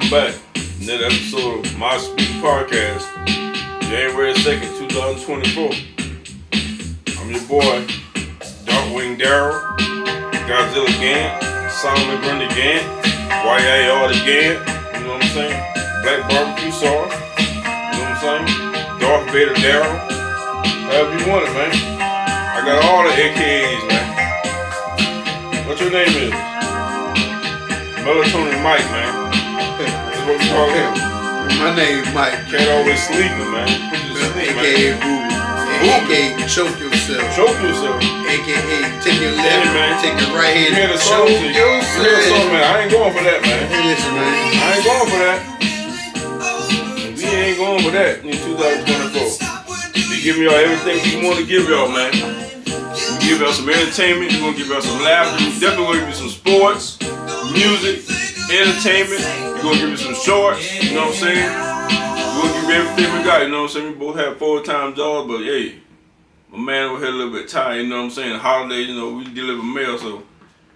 Welcome back. Another episode of My Speak Podcast, January 2nd, 2024. I'm your boy, Darkwing Darrell, Godzilla Gant, Solomon Grundy Gant, YAR the Gant, you know what I'm saying? Black Barbecue Sauce, you know what I'm saying? Darth Vader Darrell, however you want it, man. I got all the AKAs, man. What your name is? Melatonin Mike, man. That's what we call him. My name's Mike. Can't always sleeping, man. AKA Boo. AKA choke yourself. Choke yourself. AKA take your left, man. take your right hand. You hear the choke song? yourself. You hear the song, man. I ain't going for that, man. Hey, listen, man. I ain't going for that. We ain't going for that in 2024. We giving y'all everything we want to give y'all, man. We give y'all some entertainment. We're going to give y'all some laughter. We definitely going to give you some sports, music, entertainment. We're going to give you some shorts. You know what I'm saying? We're going to give you everything we got. You know what I'm saying? We both have full-time jobs, but hey, my man over here a little bit tired. You know what I'm saying? The holidays, you know, we deliver mail, so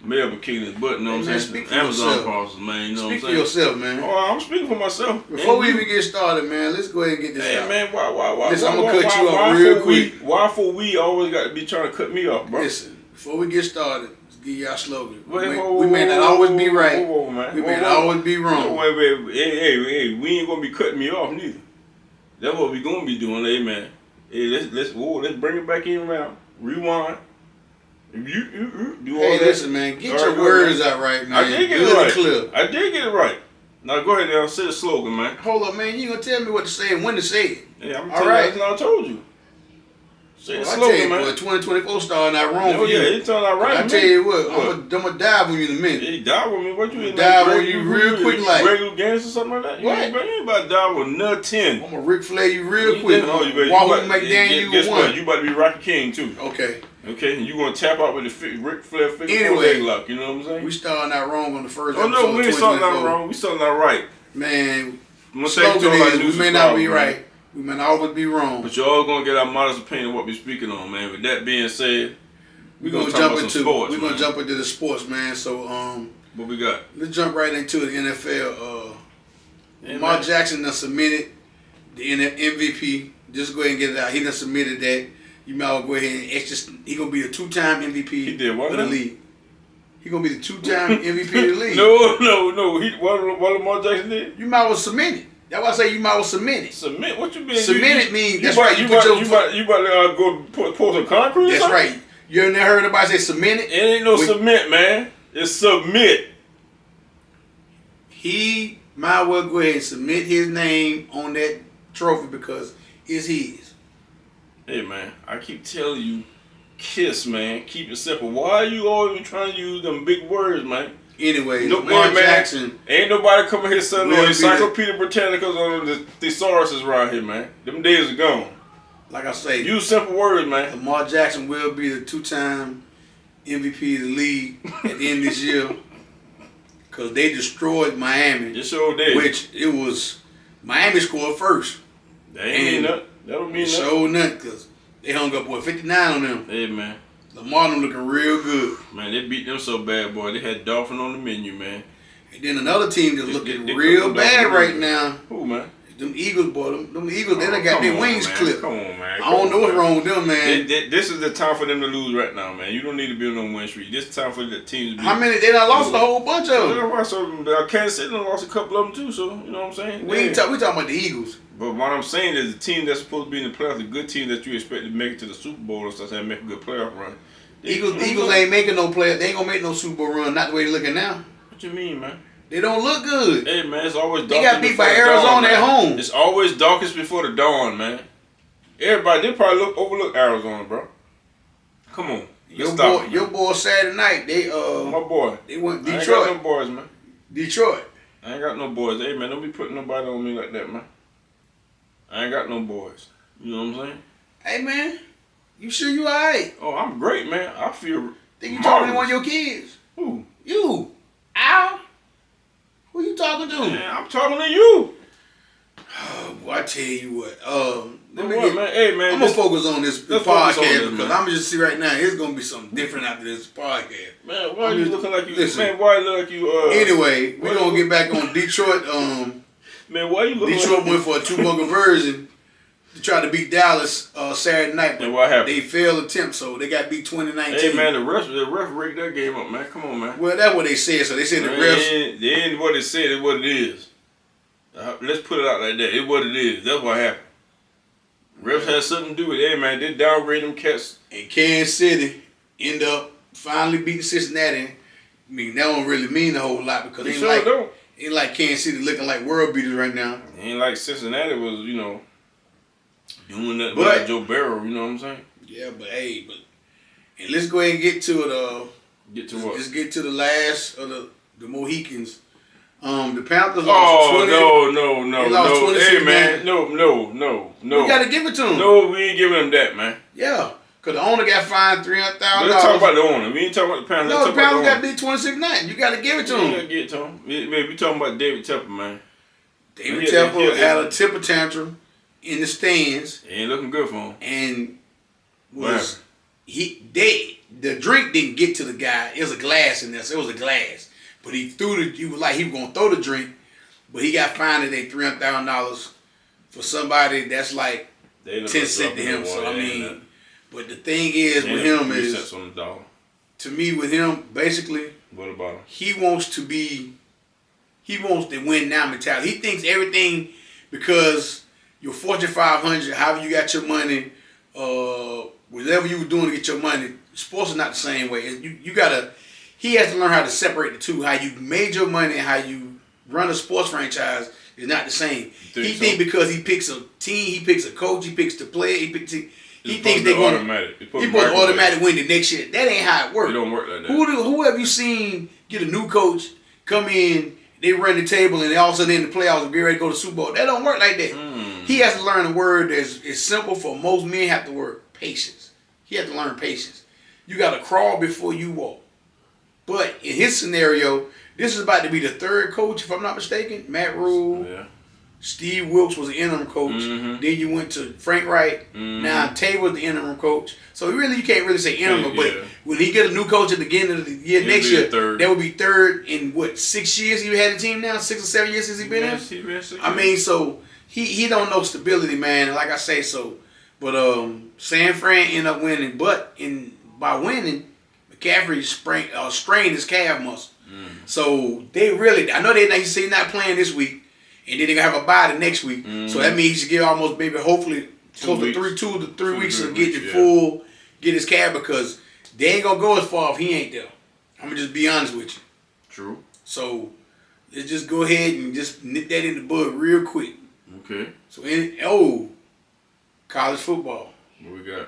mail be kicking his butt. You know what I'm saying? Amazon parcels, man. You know what I'm saying? Speak for yourself, man. Oh, I'm speaking for myself. Before we even get started, man, let's go ahead and get this out. Hey, man, why? Listen, I'm going to cut you off real quick. Why for we always got to be trying to cut me off, bro? Listen, before we get started, let's give y'all a slogan. Whoa, we may not always be right. Man. We may not always be wrong. Wait. Hey, we ain't going to be cutting me off neither. That's what we going to be doing, hey, man. Hey, let's bring it back in around. Rewind. You do all hey, that. listen, man, get your words out right, man. I did get it right. Clear. I did get it right. Now go ahead now, say the slogan, man. Hold up, man. You gonna tell me what to say and when to say it? Yeah, I'm telling you. That's what I told you. Say the slogan, I tell you, man. Boy, 2024 starting out wrong for you. Yeah, it's starting out right. I tell you what, I'm gonna dive on you in a minute. Hey, dive on me? What you mean? Dive on you real quick, like regular games or something like that. You ain't about to dive on nothing. I'm gonna Ric Flair you real quick. Wahoo McDaniel, guess what? You about to be Rocky King too. Okay. Okay, and you gonna tap out with the Ric Flair figure anyway, lock. You know what I'm saying? We starting out wrong on the first. Oh no, we ain't starting out wrong. We starting out right. Man, slogan is we may not be right. We may not always be wrong. But y'all gonna get our modest opinion of what we're speaking on, man. With that being said, we're gonna jump into sports. We're gonna jump into the sports, man. So what we got? Let's jump right into the NFL. Lamar Jackson done submitted the MVP. Just go ahead and get it out. He done submitted that. You might well go ahead and he gonna be the two-time MVP he did what of the league. He gonna be the two-time MVP of the league. No. What Lamar Jackson did? You might well submit it. That's why I say you might well submit it. Submit? What you mean? Submit it means that's right. You about to go pour some concrete? That's right. You ever never heard nobody say submit it? It ain't no submit, man. It's submit. He might well go ahead and submit his name on that trophy because it's his. Hey, man, I keep telling you, KISS, man. Keep it simple. Why are you always trying to use them big words, man? Anyway, Lamar Jackson. Ain't nobody coming here selling no Encyclopedia Britannicas on the thesauruses around here, man. Them days are gone. Like I say, use simple words, man. Lamar Jackson will be the two-time MVP of the league at the end of this year because they destroyed Miami. It sure did. Which it was Miami scored first. That ain't mean nothing. That don't mean nothing. Sure nothing because they hung up 59 on them. Hey, man. Lamar them looking real good. Man, they beat them so bad, boy. They had Dolphin on the menu, man. And then another team that's looking real bad right now. Who, man? Them Eagles, boy. Them Eagles, they done got their wings clipped. Come on, man. I don't know what's wrong with them, man. This is the time for them to lose right now, man. You don't need to be on no win streak. This is time for the team to be. How many? They done lost a whole bunch of them. So Kansas City done lost a couple of them, too, so you know what I'm saying? We talking about the Eagles. But what I'm saying is the team that's supposed to be in the playoffs, the good team that you expect to make it to the Super Bowl and stuff, and make a good playoff run. Eagles ain't making no play. They ain't gonna make no Super Bowl run. Not the way they looking now. What you mean, man? They don't look good. Hey, man, it's always darkest. They got beat by Arizona at home. It's always darkest before the dawn, man. Everybody, they probably overlook Arizona, bro. Come on. Your boy Saturday night, my boy. They went Detroit. I ain't got no boys, man. Detroit. I ain't got no boys. Hey, man, don't be putting nobody on me like that, man. I ain't got no boys. You know what I'm saying? Hey, man. You sure you alright? Oh, I'm great, man. I feel. Think you talking to one of your kids? Who? You. Al? Who you talking to? Man, I'm talking to you. Oh Well, I tell you what. Man. Hey, man. I'm gonna focus on this podcast because man. I'm gonna just see right now. It's gonna be something different after this podcast. Man, why are you looking like you? Listen, man, why you look like you? Anyway, we're gonna get back on Detroit. Man, why you looking? Detroit went for a 2-point conversion to try to beat Dallas Saturday night. And what happened? They failed attempt, so they got beat 20-19. Hey man, the ref rigged that game up, man. Come on, man. Well, that's what they said. So they said man, the refs. It ain't what it said. It's what it is. Let's put it out like that. It's what it is. That's what happened. Refs had something to do with it. Hey man, they downgrade them cats. And Kansas City end up finally beating Cincinnati. I mean, that don't really mean a whole lot because it ain't like Kansas City looking like world beaters right now. It ain't like Cincinnati was, doing nothing but Joe Burrow. You know what I'm saying? Yeah, and let's go ahead and get to it. Get to what? Let's get to the last of the Mohicans. The Panthers lost 20. No. Hey, man. No. We got to give it to them. No, we ain't giving them that, man. Yeah. Because the owner got fined $300,000. Let's talk about the owner. We ain't talking about the Panthers. No, the Panthers got beat 26-9. You got to give it to them. You got to give it to them. We talking about David Tepper, man. David Tepper had a temper tantrum in the stands. It ain't looking good for him. And the drink didn't get to the guy. It was a glass in there, so it was a glass. But he was like he was gonna throw the drink, but he got fined today $300,000 for somebody that's like 10 cents to him. So I mean, but the thing is with him is, to me with him basically, what about him? He wants to win now mentality. He thinks everything because you're Fortune 500, however you got your money, whatever you were doing to get your money. Sports is not the same way. He has to learn how to separate the two. How you made your money and how you run a sports franchise is not the same. He think because he picks a team, he picks a coach, he picks the player, he thinks they're going to automatic win the next year. That ain't how it works. It don't work like that. Who have you seen get a new coach, come in, they run the table, and they all of a sudden in the playoffs and get ready to go to the Super Bowl? That don't work like that. He has to learn a word that's simple for most men have to work. Patience. He has to learn patience. You got to crawl before you walk. But in his scenario, this is about to be the third coach, if I'm not mistaken. Matt Rule, Steve Wilkes was the interim coach. Then you went to Frank Wright. Now Tay was the interim coach. So you can't really say interim, but when he get a new coach at the beginning of the year next year, that would be third in 6 years he had a team now? 6 or 7 years since he been in? I mean, so he don't know stability, man. Like I say, so. But San Fran ended up winning. But by winning, McCaffrey strained his calf muscle. So they really, I know he's not playing this week, and then they're going to have a bye the next week. So that means he should get almost maybe hopefully close to 2 to 3 weeks to get his calf, because they ain't going to go as far if he ain't there. I'm going to just be honest with you. True. So let's just go ahead and just nip that in the bud real quick. Okay. So college football. What we got?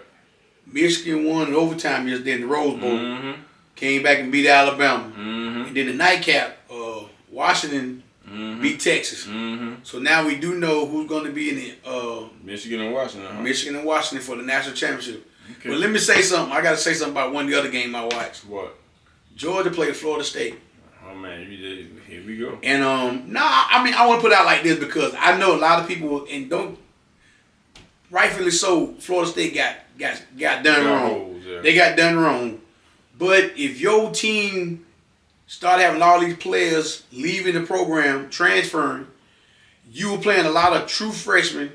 Michigan won in overtime yesterday in the Rose Bowl. Came back and beat Alabama. And then the nightcap, Washington beat Texas. So now we do know who's going to be in the Michigan and Washington. Huh? Michigan and Washington for the national championship. Okay. But let me say something. I got to say something about one of the other game I watched. What? Georgia played Florida State. Oh man, here we go. And I want to put it out like this because I know a lot of people, and don't rightfully so, Florida State got done wrong. They got done wrong. But if your team start having all these players leaving the program, transferring, you were playing a lot of true freshmen,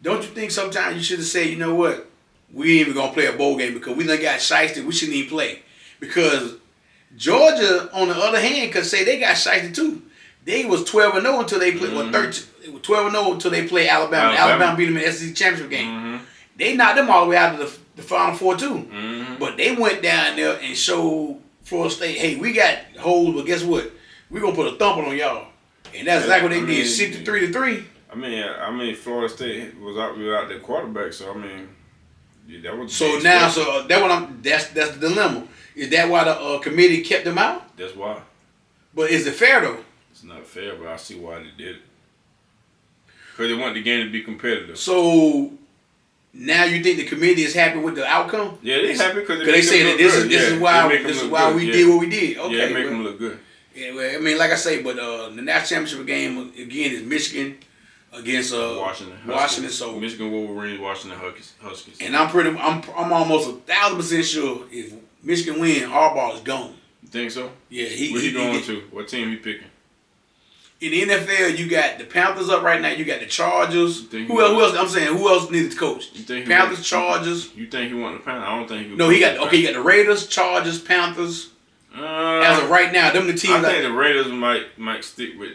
don't you think sometimes you should have said, you know what, we ain't even going to play a bowl game because we done got shysted, we shouldn't even play. Because Georgia, on the other hand, could say they got shysted too. They was 12-0 until they played, 12-0 until they played Alabama. Alabama beat them in the SEC championship game. They knocked them all the way out of the Final Four too. But they went down there and showed Florida State, hey, we got holes, but guess what? We're going to put a thumping on y'all. And that's exactly what they did, 63-3. I mean, Florida State was out without their quarterback, so I mean, that was that's the dilemma. Is that why the committee kept them out? That's why. But is it fair though? It's not fair, but I see why they did it. Because they want the game to be competitive. So now you think the committee is happy with the outcome? Yeah, they're happy because they say that this is why we did what we did. Okay, yeah, make them look good. Yeah, well, I mean, like I say, but the national championship game again is Michigan, against Washington. So Michigan Wolverines, Washington Huskies. And I'm almost 1,000% sure if Michigan win, Harbaugh is gone. You think so? Yeah, where he going to? What team he picking? In the NFL, you got the Panthers up right now. You got the Chargers. Who else? I'm saying, who else needs to coach? Panthers, Chargers. You think he want the Panthers? I don't think he. No, he got the Raiders, Chargers, Panthers. As of right now, them the teams. I think the Raiders might stick with.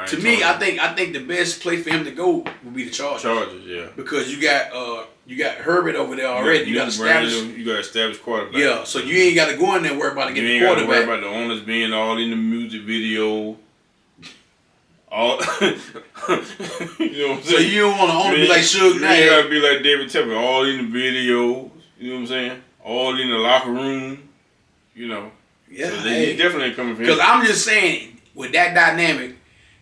To me, I think the best place for him to go would be the Chargers. Chargers, yeah. Because you got Herbert over there already. You got established quarterback. Yeah, so you ain't got to go in there and worry about getting the quarterback. You ain't got to worry about the owners being all in the music video. All, you know what I'm saying? So you don't want to only be like Suge Knight. You gotta be like David Tepper, all in the videos. You know what I'm saying? All in the locker room. You know. Yeah. So he definitely ain't coming for him. Because I'm just saying, with that dynamic,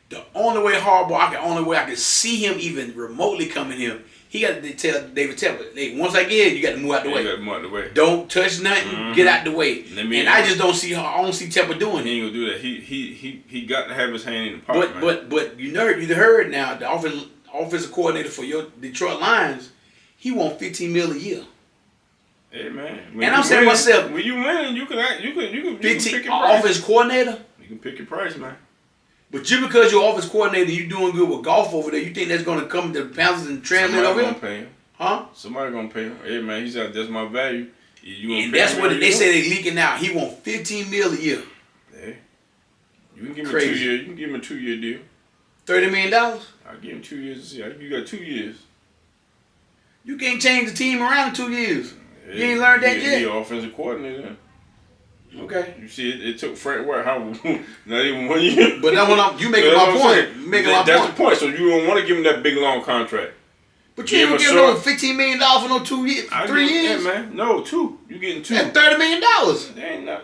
the only way I can see him even remotely coming here, he got to tell David Tepper, hey, once I get it, you got to move out the way. You got to move out the way. Don't touch nothing. Get out the way. And I just don't see Tepper doing it. He ain't gonna do that. He got to have his hand in the pot. But you heard now the offensive coordinator for your Detroit Lions, he wants $15 million a year. Hey man, and I'm saying to myself, when you win, you can pick your price. Offensive coordinator. You can pick your price, man. But just because you're offensive coordinator, you doing good with golf over there, you think that's gonna come to the Panthers and translate over here? Somebody gonna pay him. Huh? Somebody gonna pay him. Hey man, he's out. That's my value. And that's what they say they leaking out. He want $15 million a year. Hey, you can give him 2 years. You can give him a 2-year deal. $30 million. I'll give him 2 years to see. You got 2 years. You can't change the team around in 2 years. Hey, you ain't learned that yet. He offensive coordinator. Okay. You see, it took Frank White not even 1 year. But that's when you making my point. That's the point. So you don't want to give him that big long contract. But you ain't gonna give him $15 million for no 2 years, 3 years. Yeah, man. No, 2. You getting 2. That's $30 million. They ain't not.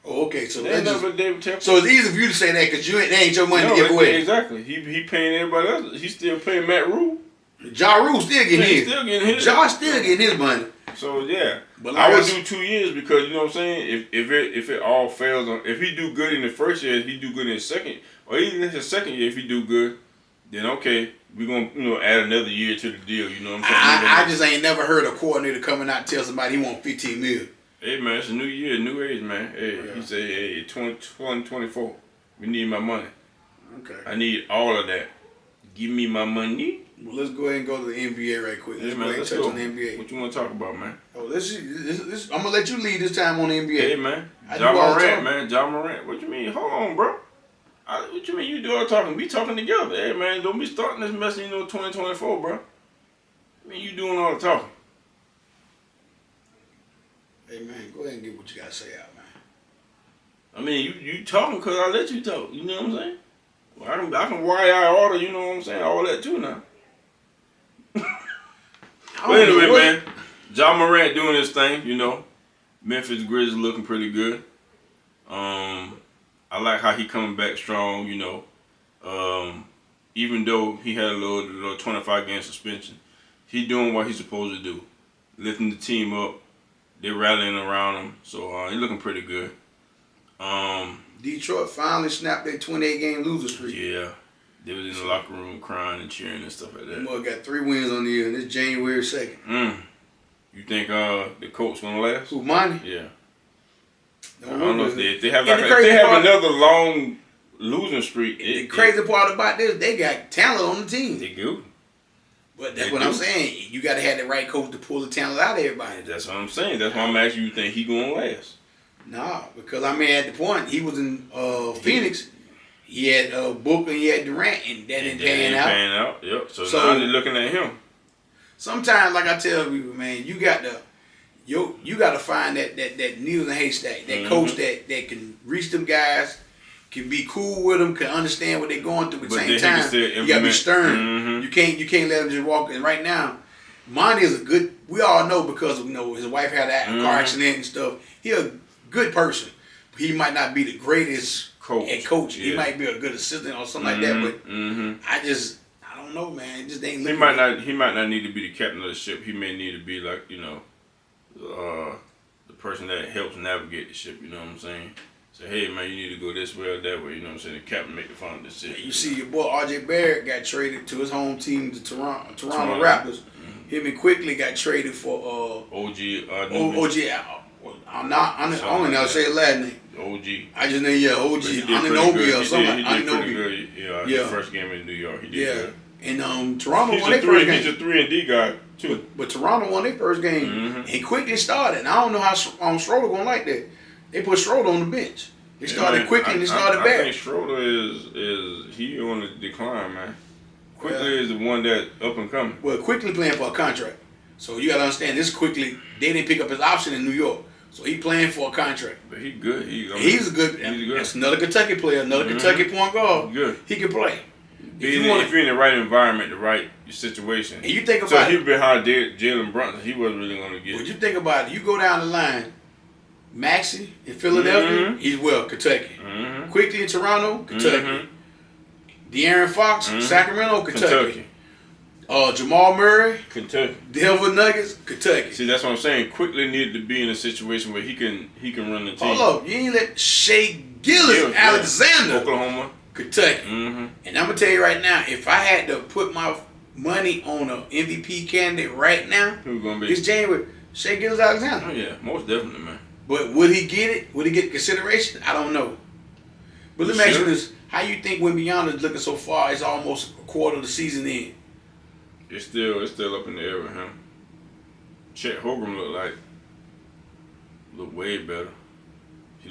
Oh, okay. So they ain't nothing but David Tepper. So it's easy for you to say that because they ain't your money to give away. Exactly. He paying everybody else. He still paying Matt Rule. Ja Rule still getting his. Josh still getting his money. So yeah, but I would do 2 years because you know what I'm saying. If it all fails on, if he do good in the first year, he do good in the second, or even in the second year, if he do good, then okay, we're gonna add another year to the deal. You know what I'm saying? I just ain't never heard a coordinator coming out and tell somebody he want $15 million. Hey man, it's a new year, new age, man. Hey, he say, hey, 2024, we need my money. Okay. I need all of that. Give me my money. Well, let's go ahead and go to the NBA right quick. Let's go ahead and touch on the NBA. What you want to talk about, man? Oh, I'm gonna let you lead this time on the NBA. Hey man, Ja Morant, man, Ja Morant. What you mean? Hold on, bro. What you mean you do all talking? We talking together. Hey man, don't be starting this mess in 2024, bro. I mean you doing all the talking. Hey man, go ahead and get what you gotta say out, man. I mean you talking because I let you talk. You know what I'm saying? Well, I can wire out order. You know what I'm saying? All that too now. But anyway, man, Ja Morant doing his thing, you know. Memphis Grizzlies looking pretty good. I like how he coming back strong, you know. Even though he had a little 25-game suspension, he doing what he's supposed to do, lifting the team up. They're rallying around him, so he's looking pretty good. Detroit finally snapped their 28-game loser streak. Yeah. They was in the locker room crying and cheering and stuff like that. Boy got 3 wins on the year, and it's January 2nd. You think the Colts gonna last? Who, money? Yeah. I don't know if they have another long losing streak. The crazy part about this, they got talent on the team. They do. But that's what I'm saying. You got to have the right coach to pull the talent out of everybody. That's what I'm saying. That's why I'm asking you think he gonna last. Nah, because I mean at the point he was in Phoenix. He had Booker, he had Durant, and that didn't pan out. Yep. So now they're looking at him. Sometimes, like I tell people, man, you got to find that needle in the haystack, that coach that can reach them guys, can be cool with them, can understand what they're going through. At the same time, you got to be stern. You can't let them just walk in. Right now, Monty is a good. We all know because of, his wife had a car accident and stuff. He a good person. He might not be the greatest coach. Yeah. He might be a good assistant or something like that, but I don't know, man. It just ain't. He might not need to be the captain of the ship. He may need to be like the person that helps navigate the ship. You know what I'm saying? say, hey man, you need to go this way or that way. You know what I'm saying? The captain make the final decision. You see, your boy R.J. Barrett got traded to his home team, the Toronto Raptors. Him and Quickly got traded for OG. I don't know say his last name. OG. I just know OG. Anunoby or something. Anunoby. Yeah. His first game in New York. He did good. And Toronto won their first game. He's a 3-and-D guy too. But Toronto won their first game and Quickly started. And I don't know how Schroeder gonna like that. They put Schroeder on the bench. They started Quickly and they started Barrett. I think Schroeder is he on the decline, man. Quickly is the one that up and coming. Well, Quickly playing for a contract. So you gotta understand this Quickly, they didn't pick up his option in New York. So he playing for a contract. But he good. He's good. That's another Kentucky player, another Kentucky point guard. Good. He can play. If you're in the right environment, the right situation. And you think about so he behind Jalen Brunson, he wasn't really going to get. But you think about it, you go down the line, Maxey in Philadelphia, he's Kentucky. Quickly in Toronto, Kentucky. De'Aaron Fox, Sacramento, Kentucky. Jamal Murray, Kentucky. Denver Nuggets, Kentucky. See, that's what I'm saying. Quickly needed to be in a situation where he can run the team. Hold up, you ain't let Shea Alexander, Oklahoma, Kentucky. And I'm gonna tell you right now, if I had to put my money on an MVP candidate right now, who's gonna be? It's January. Shea Alexander. Oh yeah, most definitely, man. But would he get it? Would he get consideration? I don't know. But let me ask you this: how you think Wembanyama is looking so far? It's almost a quarter of the season in. It's still up in the air with him. Chet Holmgren look way better. He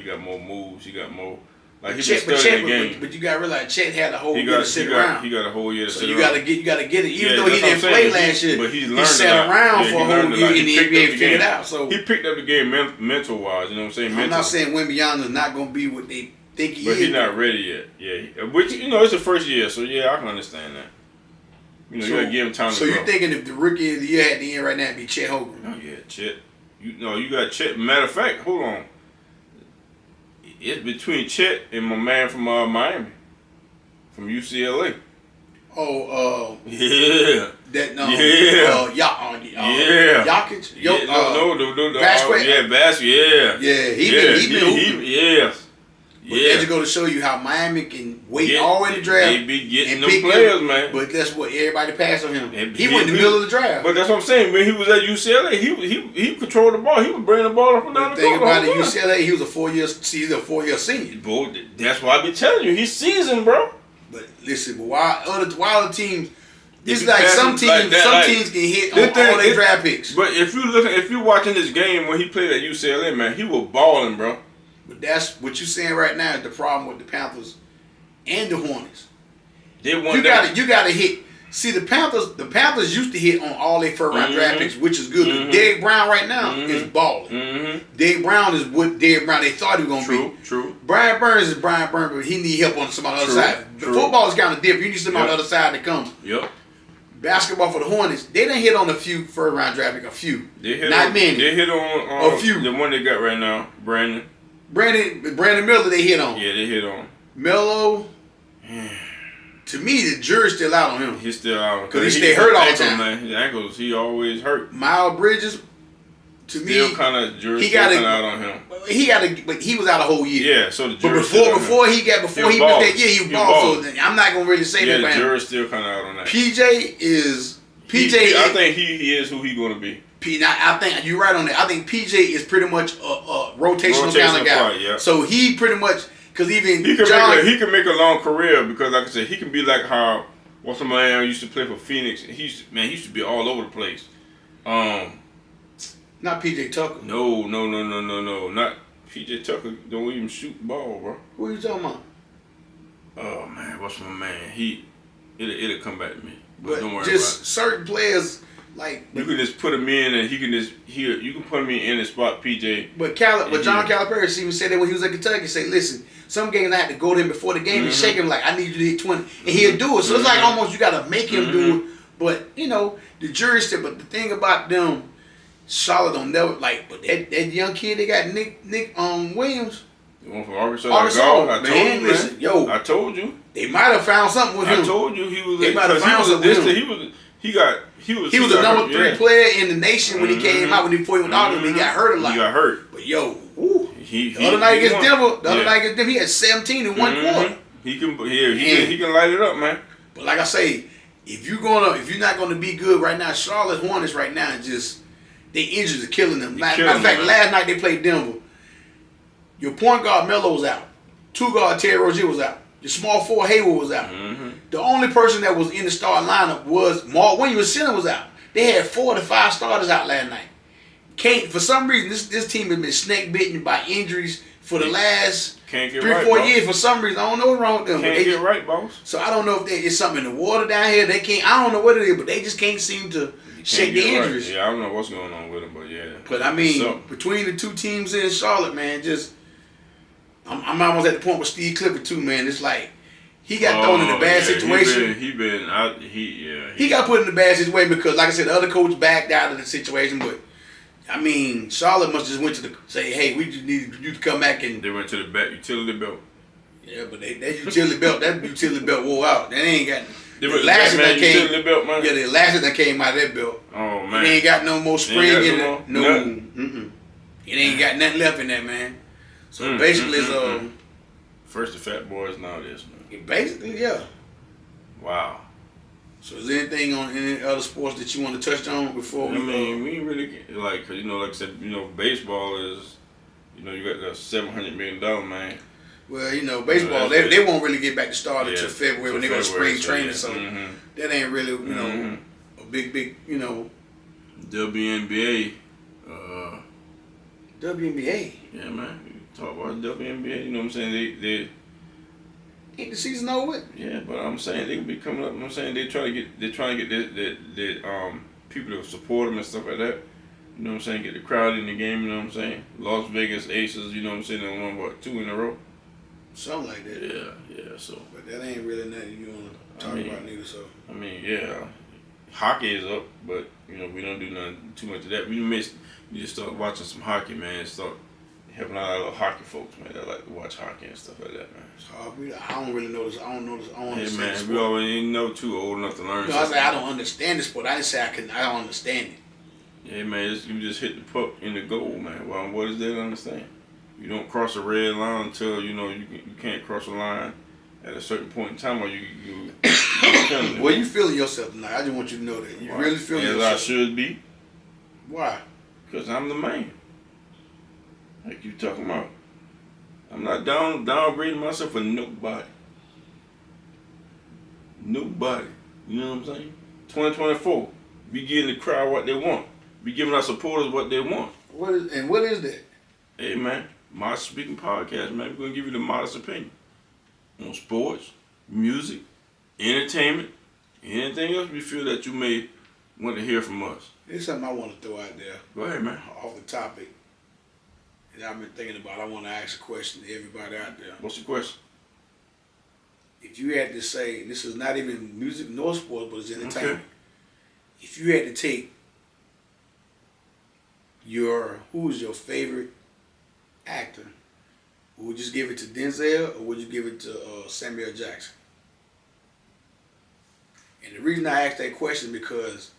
got more moves. He got more. Like he been studying the game. But you gotta realize Chet had a whole year to sit around. He got a whole year to sit around. So you gotta get it. Even though he didn't play last year, but he sat around for a whole year in the NBA and figured it out. So he picked up the game mental wise. You know what I'm saying? I'm not saying Wembanyama is not gonna be what they think he is. But he's not ready yet. Yeah, which it's the first year, so yeah, I can understand that. You gotta give him time to grow. So you're thinking if the rookie of the year at the end right now, it'd be Chet Holmgren? Oh yeah, Chet. You got Chet. Matter of fact, hold on. It's between Chet and my man from Miami, from UCLA. Yeah. Jokic. Basket. Yeah, he been hooping. Yes. But that's go to show you how Miami can wait all in the draft. They be getting them players, man. But that's what everybody passed on him. He went in the middle of the draft. But that's what I'm saying. When he was at UCLA, he controlled the ball. He was bringing the ball up and down the court. The thing about it, UCLA, he was a 4-year senior. Bro, that's why I be telling you, he's seasoned, bro. But listen, while other teams, it's like some teams can hit on all their draft picks. But if you're watching this game when he played at UCLA, man, he was balling, bro. But that's what you're saying right now is the problem with the Panthers and the Hornets. You gotta hit. See, the Panthers used to hit on all their first round draft picks, which is good. Derrick Brown right now is balling. Derrick Brown is what Derrick Brown they thought he was gonna be. True. Brian Burns is Brian Burns, but he need help on some other side. The football is kind of different. You need somebody on the other side to come. Yep. Basketball for the Hornets, they done hit on a few first round draft picks, a few. Not many. They hit on a few. The one they got right now, Brandon Miller, they hit on. Yeah, they hit on. Melo. To me, the jury's still out on him. He's still out because he stay hurt all the time. Man. His ankles, he always hurt. Miles Bridges, to still me, kind of jury's still kind of out on him. But he was out a whole year. Yeah, so the jury. But before he missed that year, he balled. So I'm not gonna really say that. Yeah, the jury's still kind of out on that. PJ. I think he is who he's gonna be. I think you're right on that. I think PJ is pretty much a rotational kind of guy. Yeah. So he pretty much because even he can make a long career because like I said, he can be like how what's the man used to play for Phoenix. He used to be all over the place. Not PJ Tucker. No, not PJ Tucker. Don't even shoot the ball, bro. Who are you talking about? Oh man, what's my man? It'll come back to me. But don't worry just about it. Certain players. Like you can just put him in, and you can put him in the spot, PJ. But John Calipari even said that when he was at Kentucky. Say, listen, some games I had to go to him before the game and shake him like I need you to hit 20, and he'll do it. So it's like almost you got to make him do it. But the jury still. But the thing about them, Charlotte don't never like. But that young kid they got Nick Williams. The one from Arkansas. I told you. They might have found something with him. I told you he was. They might have found something with him. He was the number 3 player in the nation when he came out before he went out and he got hurt a lot. He got hurt. But The other night against Denver, he had 17 in one quarter. He can light it up, man. But like I say, if you're not gonna be good right now, Charlotte Hornets right now just they injuries are killing them. Matter of fact, last night they played Denver. Your point guard Melo was out. Two guard Terry Rozier was out. Your small forward Hayward was out. The only person that was in the starting lineup was Mark Williams. Center was out. They had 4 to 5 starters out last night. For some reason, this team has been snake bitten by injuries for the last 3-4 years. For some reason, I don't know what's wrong with them. Can't get right, boss. So I don't know if it's something in the water down here. They can't. I don't know what it is, but they just can't seem to shake the injuries. Right. Yeah, I don't know what's going on with them, but yeah. But I mean, between the two teams in Charlotte, man, I'm almost at the point with Steve Clifford too, man. It's like he got thrown in a bad situation. He got put in a bad situation because, like I said, the other coach backed out of the situation. But I mean, Charlotte must just went to say, hey, we just need you to come back and. They went to the utility belt. Yeah, but that utility belt wore out. That ain't got. The utility belt, man. Yeah, the elastic that came out of that belt. Oh man, it ain't got no more spring in it. No, it ain't got nothing left in that, man. So basically, it's first the fat boys, now this, man. Basically, yeah. Wow. So is there anything on any other sports that you want to touch on before we? I mean, we ain't really like, cause like I said, baseball is, you got the $700 million man. Well, baseball they won't really get back to start until February when they go to spring training. So that ain't really a big WNBA. WNBA. Yeah, man. Talk about WNBA. You know what I'm saying? They ain't the season over with. Yeah, but I'm saying they could be coming up. I'm saying they're trying to get the people to support them and stuff like that. You know what I'm saying? Get the crowd in the game. You know what I'm saying? Las Vegas Aces. You know what I'm saying? They won 2 in a row. Something like that. Yeah. So. But that ain't really nothing you want to talk about neither. So. I mean, yeah, hockey is up, but we don't do nothing too much of that. We just start watching some hockey, man. Start helping out our little hockey folks, man. That like to watch hockey and stuff like that, man. I don't really know this. I don't understand. Man, the we already know too old enough to learn. No, I say I don't understand the sport. I didn't say I don't understand it. Yeah, man, you just hit the puck in the goal, man. Well, what is there to understand? You don't cross a red line until you can't cross a line at a certain point in time, or you well, you feeling yourself tonight. I just want you to know that you really feeling yourself. As I should be. Why? Because I'm the man. Like you talking about. I'm not downgrading myself for nobody. Nobody. You know what I'm saying? 2024. We giving the crowd what they want. We giving our supporters what they want. What is that? Hey man, Modest Speaking Podcast, man. We're gonna give you the modest opinion on sports, music, entertainment, anything else we feel that you may want to hear from us. There's something I want to throw out there. Go ahead, man. Off the topic that I've been thinking about. I want to ask a question to everybody out there. What's the question? If you had to say, this is not even music nor sports, but it's entertainment. Okay. If you had to take who's your favorite actor, would you just give it to Denzel or would you give it to Samuel Jackson? And the reason I ask that question because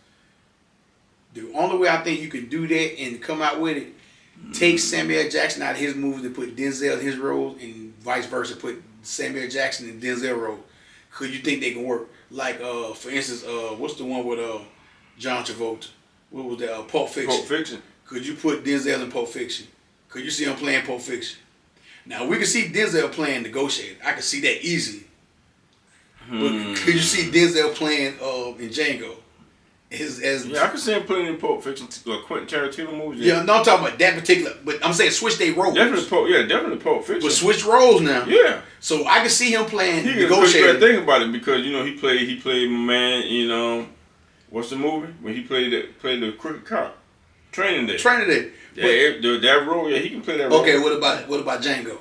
the only way I think you can do that and come out with it, take Samuel Jackson out of his movies and put Denzel in his roles, and vice versa, put Samuel Jackson in Denzel role. Could you think they can work? Like, for instance, what's the one with John Travolta? What was that? Pulp Fiction. Pulp Fiction. Could you put Denzel in Pulp Fiction? Could you see him playing Pulp Fiction? Now, we can see Denzel playing Negotiator. I can see that easily. But could you see Denzel playing in Django? I can see him playing in Pulp Fiction, Quentin Tarantino movies. Yeah, no, I'm talking about that particular. But I'm saying switch their roles. Definitely Pulp Fiction. But switch roles now. Yeah. So I can see him playing Negotiator. You gotta think about it because he played my man. What's the movie when he played the crooked cop? Training Day. That role, yeah, he can play that role. Okay, what about Django?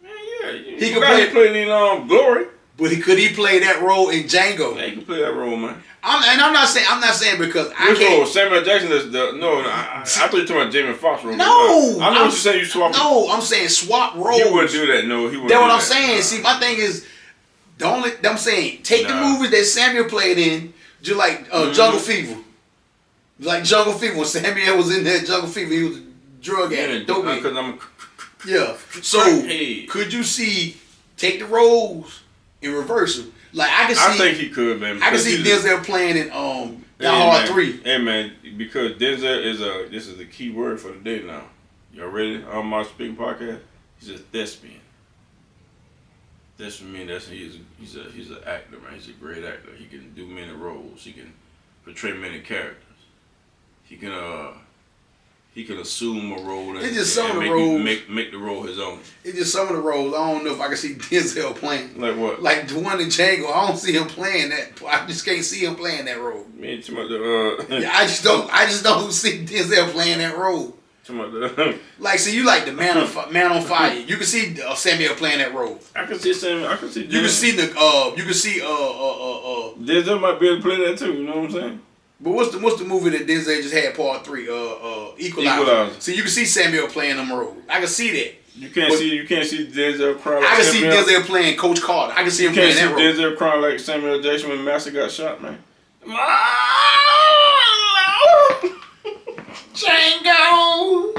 Man, yeah, he can play in Glory. But could he play that role in Django? Yeah, he can play that role, man. I'm not saying because Which role? Samuel Jackson is I thought you were talking about Jamie Foxx role. No, I know what you're saying. You swap. No, I'm saying swap roles. He wouldn't do that. No, he wouldn't. That's what I'm saying. See, my thing is I'm saying take the movies that Samuel played in, just like Jungle Fever. Like Jungle Fever, when Samuel was in there, Jungle Fever, he was a drug addict. Because I'm Yeah. So could you see take the roles and reverse them? Like I can see. I think he could, man. I can see Denzel playing in Die Hard 3. Hey man, because Denzel is this is the key word for the day now. Y'all ready on my speaking podcast? He's a thespian. Thespian means he's an actor, man. He's a great actor. He can do many roles. He can portray many characters. He can assume a role and, make the role his own. It's just some of the roles. I don't know if I can see Denzel playing. Like what? Like the one in Django. I don't see him playing that. I just can't see him playing that role. Man, yeah, I just don't see Denzel playing that role. Like, see, you like the Man on Fire. You can see Samuel playing that role. I can see Samuel. I can see. You can see Denzel might be able to play that too. You know what I'm saying? But what's the movie that Denzel just had part 3? Equalizer. See, you can see Samuel playing them roles. I can see that. You can't see Denzel crying like I can Samuel. See Denzel playing Coach Carter. I can see him playing that role. You can't see Denzel crying like Samuel Jackson when Master got shot, man. Django,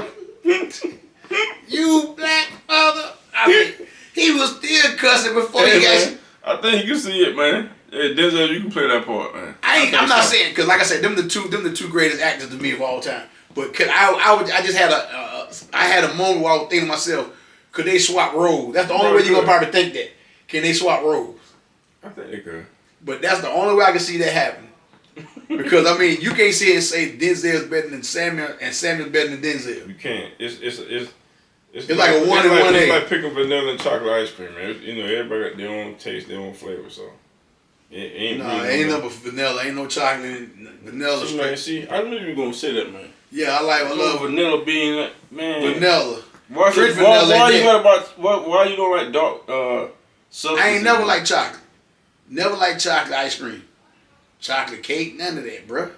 you black mother. I mean, he was still cussing before he got. I think you can see it, man. Hey, Denzel, you can play that part, man. I'm not saying because, like I said, them the two greatest actors to me of all time. But cause I just had a moment where I was thinking to myself, could they swap roles? That's the only way you're gonna probably think that. Can they swap roles? I think they could. But that's the only way I can see that happen. Because I mean, you can't sit and say Denzel's better than Samuel and Samuel's better than Denzel. You can't. It's like a 1-1. It's like picking vanilla and chocolate ice cream, man. You know, everybody got their own taste, their own flavor, so. Ain't nothing but vanilla. Ain't no chocolate. Vanilla. See, man, see, I knew you were gonna say that, man. Yeah, I love vanilla bean, man. Vanilla. Why you don't like dark substances? I ain't never like chocolate. Never like chocolate ice cream. Chocolate cake, none of that, bruh.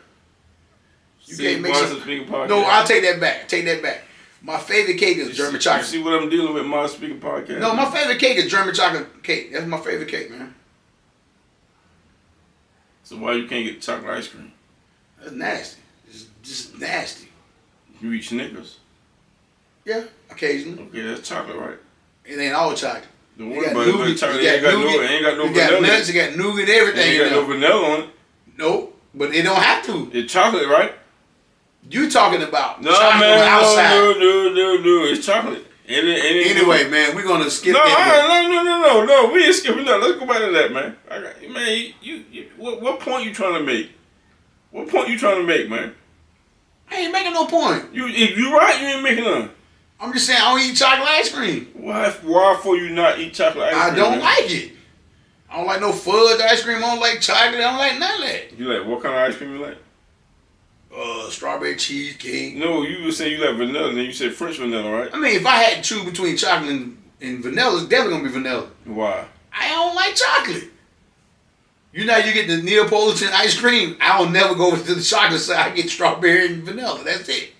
You can't make some. No, I'll take that back. My favorite cake is German chocolate. You see what I'm dealing with, my speaking podcast? No, my favorite cake is German chocolate cake. That's my favorite cake, man. So why you can't get chocolate ice cream? That's nasty. It's just nasty. You eat Snickers? Yeah, occasionally. Okay, that's chocolate, right? It ain't all chocolate. The one but chocolate ain't got no vanilla. You got nuts, you got nougat, everything. You got no vanilla on it. No, but it don't have to. It's chocolate, right? You talking about chocolate on the outside. No. It's chocolate. Anyway, man, we're going to skip that. No. We ain't skipping that. Let's go back to that, man. What point you trying to make? What point you trying to make, man? I ain't making no point. If you right, you ain't making none. I'm just saying I don't eat chocolate ice cream. Why for you not eat chocolate ice cream? I don't like it. I don't like no fudge ice cream. I don't like chocolate. I don't like none of that. You like what kind of ice cream you like? Strawberry cheesecake. No, you were saying you like vanilla, and then you said French vanilla, right? I mean, if I had to choose between chocolate and vanilla, it's definitely gonna be vanilla. Why? I don't like chocolate. You get the Neapolitan ice cream. I'll never go to the chocolate side. I get strawberry and vanilla. That's it.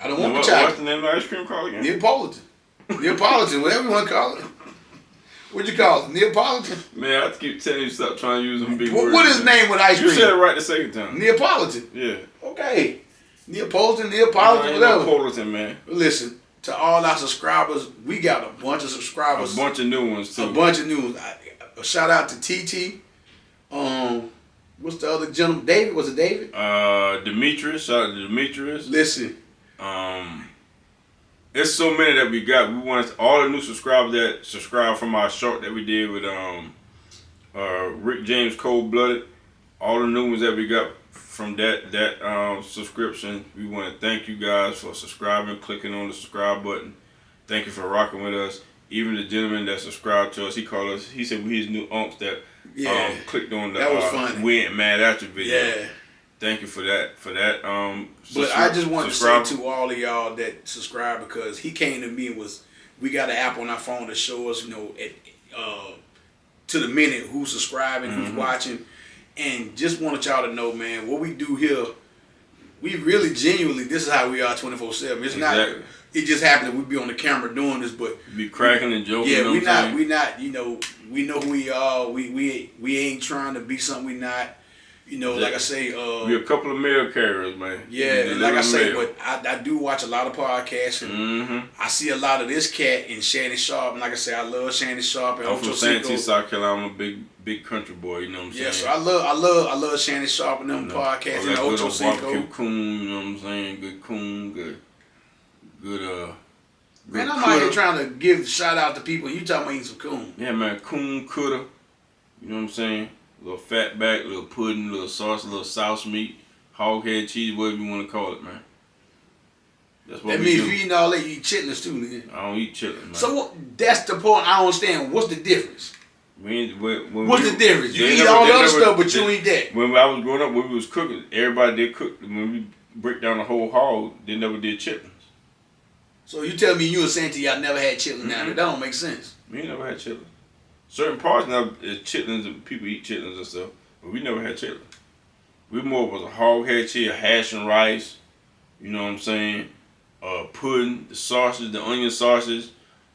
I don't want the chocolate. What's the name of the ice cream called again? Neapolitan, whatever you want to call it. What'd you call it? Neapolitan? Man, I keep telling you stop trying to use them big words. What is the name of the ice cream? You said it right the second time. Neapolitan. Yeah. Okay. Neapolitan, whatever. Neapolitan, man. Listen, to all our subscribers, we got a bunch of subscribers. A bunch of new ones, too. A shout out to TT. What's the other gentleman? David? Was it David? Demetrius. Shout out to Demetrius. Listen. There's so many that we got. We want all the new subscribers that subscribe from our short that we did with Rick James Cold Blooded. All the new ones that we got from that subscription. We want to thank you guys for subscribing, clicking on the subscribe button. Thank you for rocking with us. Even the gentleman that subscribed to us, he said he's new unks that clicked on the We Ain't Mad At You video. Yeah. Thank you for that. But I just want to say to all of y'all that subscribe, because he came to me and we got an app on our phone to show us, to the minute who's subscribing, who's watching, and just wanted y'all to know, man, what we do here, we really genuinely, this is how we are 24/7. It's not. It just happened that we be on the camera doing this, but be cracking and joking. Yeah, we not. We know who we are. We ain't trying to be something we not. You know, like I say, we a couple of mail carriers, man. Yeah, and like I say, but I do watch a lot of podcasts, and I see a lot of this cat and Shannon Sharp, and like I say, I love Shannon Sharp and I'm from Santee, South Carolina. I'm a big country boy. You know what I'm saying? Yeah, so I love Shannon Sharp and them podcasts and Ocho Cinco. Barbecue coon, you know what I'm saying? Good coon, good. Man, I'm out here trying to give shout out to people. You talking about eating some coon? Yeah, man, coon cutter. You know what I'm saying? Little fat back, little pudding, little sauce, little sauce meat, hog head cheese, whatever you want to call it, man. That's what that we means do. you eating all that, you eat chitlins too, nigga. I don't eat chitlins, man. So that's the point. I don't understand. What's the difference? What's the difference? You eat all the other stuff, but you don't eat that. When I was growing up, when we was cooking, everybody did cook. When we break down the whole hog, they never did chitlins. So you tell me you and Santee, y'all never had chitlins now? That don't make sense. We ain't never had chitlins. Certain parts now is chitlins, and people eat chitlins and stuff, but we never had chitlins. We more was a hog head cheese, hash and rice. You know what I'm saying? Pudding, the sausage, the onion sausage,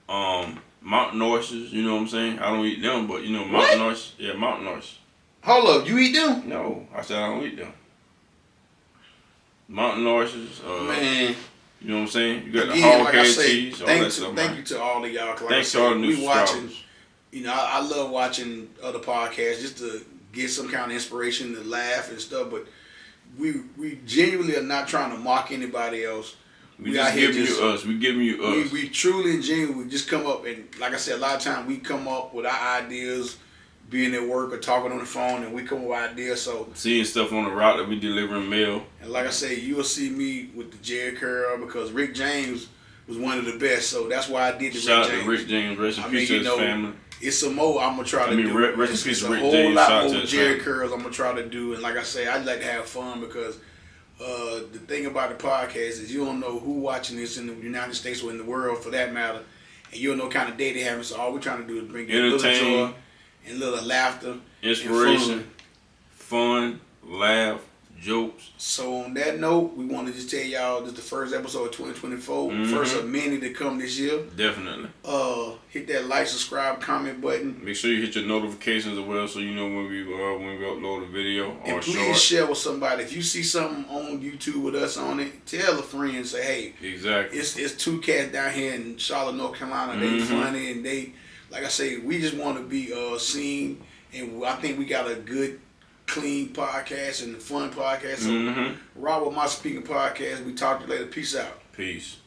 mountain oysters. You know what I'm saying? I don't eat them, but you know mountain oysters. Yeah, mountain oysters. Hold up, you eat them? No, I said I don't eat them. Mountain oysters. Man. You know what I'm saying? You got the Again, hog like head I say, cheese, all that stuff. Thank you to all of y'all. Thanks to all the new subscribers. You know, I love watching other podcasts just to get some kind of inspiration, to laugh and stuff. But we genuinely are not trying to mock anybody else. We just giving you us. We giving you us. We truly and genuinely just come up and, like I said, a lot of times we come up with our ideas, being at work or talking on the phone, and we come up with ideas. So seeing stuff on the route that we delivering mail. And like I say, you'll see me with the Jerry curl because Rick James was one of the best. So that's why I did the Shout Rick James. Shout out to Rick James. Rest in peace to his family. It's some more I'm gonna try to do. Rest in peace to Rick James. It's a whole lot more Jerry curls I'm gonna try to do. And like I say, I'd like to have fun because the thing about the podcast is you don't know who watching this in the United States or in the world for that matter, and you don't know what kind of day they having. So all we're trying to do is bring you a little joy and a little laughter, inspiration, fun, laugh, jokes. So on that note, we want to just tell y'all this is the first episode of 2024, first of many to come this year. Definitely. Hit that like, subscribe, comment button. Make sure you hit your notifications as well, so you know when we upload a video or and please share with somebody. If you see something on YouTube with us on it, tell a friend. Say, hey, exactly. It's two cats down here in Charlotte, North Carolina. They funny and they, like I say, we just want to be seen, and I think we got a good, clean podcast and a fun podcast. So, Rob with my speaking podcast. We talk to you later. Peace out. Peace.